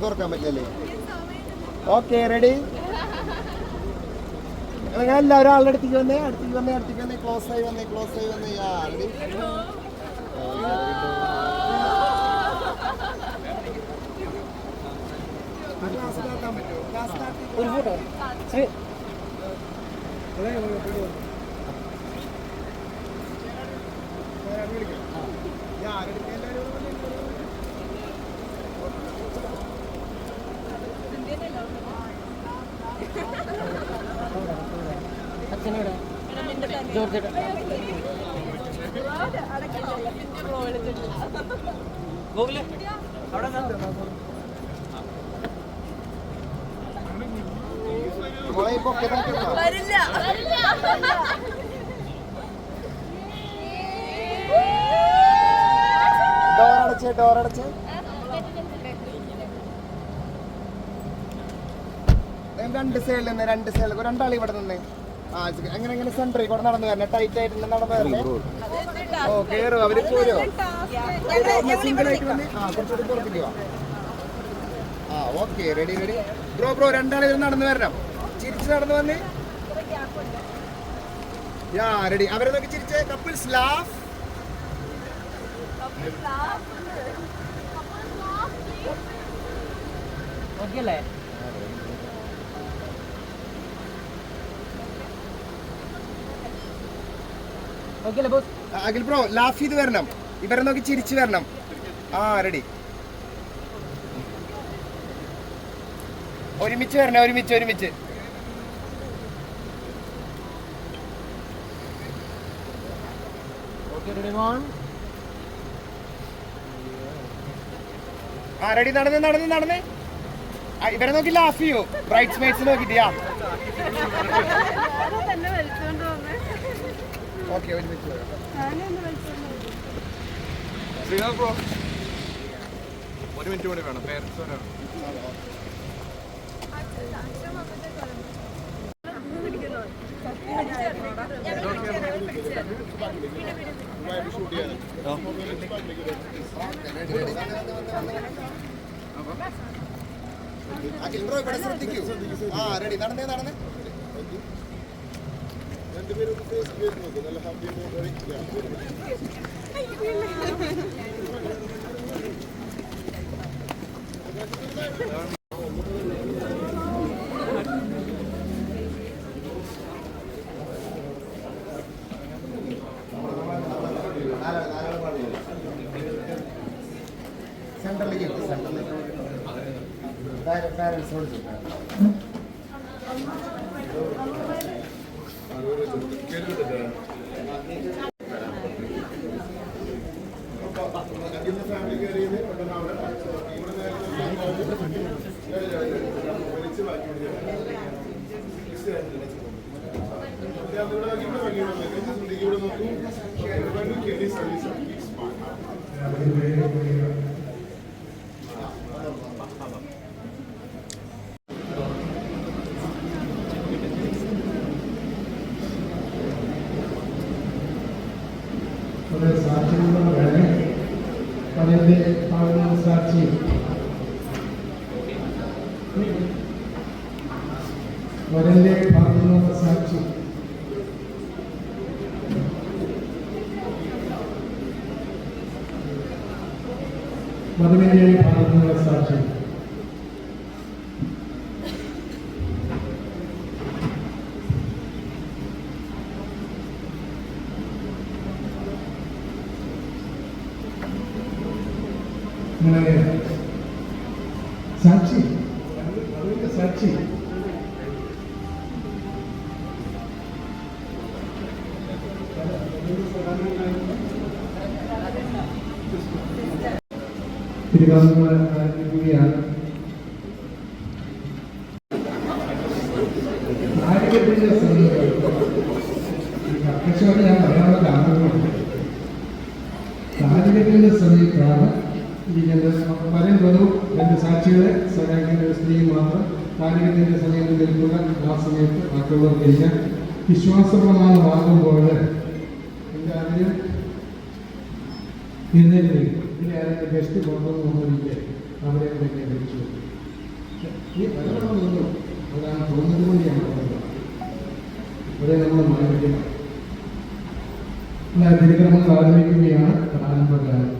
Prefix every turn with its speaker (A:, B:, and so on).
A: തുറക്കാൻ പറ്റില്ലല്ലേ? Okay, ready? എല്ലാവരും ആളുടെ അടുത്തേക്ക് വന്നേ. ക്ലോസ് ആയി വന്നേ. റെഡി?
B: ഒരു ഫോട്ടോ അച്ഛനോട് ജോർജ് ഗോകുലേ അവിടെ
C: വരില്ല.
A: ഡോറടച്ച് രണ്ട് സൈഡിൽ രണ്ടാൾ ഇവിടെ നിന്ന് എങ്ങനെ സെന്ററിൽ കൂടെ നടന്നു വരണേ. ടൈറ്റ് ആയിട്ട് നടന്നു വരണേ. ഓ കേറോ അവര് പോരോ? സിംഗിൾ ആയിട്ട് വന്നേ. കുറച്ചുകൂടി പുറത്തേക്ക്. Okay, ready? ബ്രോ രണ്ടാളെ നടന്നു വരണം. ചിരിച്ച് നടന്നു വന്നേ. റെഡി? അവരെ നോക്കി ചിരിച്ചേ. Couples laugh.
B: ഓക്കെ അല്ലേ?
A: അഖിൽ ബ്രോ ലാഫ് ചെയ്ത് വരണം. ഇവരെ നോക്കി ചിരിച്ചു വരണം. റെഡി? ഒരുമിച്ച് വരണേ. ഒരുമിച്ച് റെഡി? നടന്നേ. ഇവരെ നോക്കി ലാഫ് ചെയ്യൂ. ബ്രൈറ്റ് സ്മൈറ്റ്സ് നോക്കിട്ട്. ഓക്കെ, ഒരുമിച്ച്
D: ബ്രോ ഒരു മിനിറ്റ് കൂടി വേണം. പേരൻസ് വരാം.
A: അഖിൽ ബ്രോ ഇവിടെ ശ്രദ്ധിക്കൂ. റെഡി? നടന്നേ. പാരൻസ് വിളിച്ചു. സാക്ഷി വരന്റെ ഭാഗത്തുനിന്നുള്ള സാക്ഷി വധുവിന്റെ ഭാഗത്തുനിന്നുള്ള സാക്ഷി സാക്ഷി സാക്ഷി തിരുവാതിര ആരംഭിക്കുകയാണ്. ആരോഗ്യത്തിന്റെ കർക്കശോടെ ഞാൻ പറയാനുള്ള കാരണങ്ങളുണ്ട്. ആരോഗ്യത്തിന്റെ സമയത്താണ് പറയുന്നത് രണ്ട് സാക്ഷികളെ സഹായിക്കുന്ന ഒരു സ്ത്രീ മാത്രം ആരോഗ്യത്തിന്റെ സമയത്ത് നിൽക്കുക. ആ സമയത്ത് മറ്റുള്ളവർക്കില്ല.
C: വിശ്വാസപ്രമാണമാകുമ്പോൾ എല്ലാവരും എഴുന്നേറ്റ് പിന്നെ ആരെങ്കിലും ഗസ്റ്റ് കൊണ്ടുവന്ന് കൊണ്ടിരിക്കെ അവരെ ഇവിടേക്ക് വിളിച്ചു. ഈ പലതവണ നിന്നു അതാണ് തോന്നുന്നത് കൊണ്ടാണ് പറയുന്നത്. ഇവിടെ നമ്മൾ മാനിക്കണം. തിരുക്രമങ്ങൾ ആരംഭിക്കുകയാണ്. പ്രാരംഭകാലം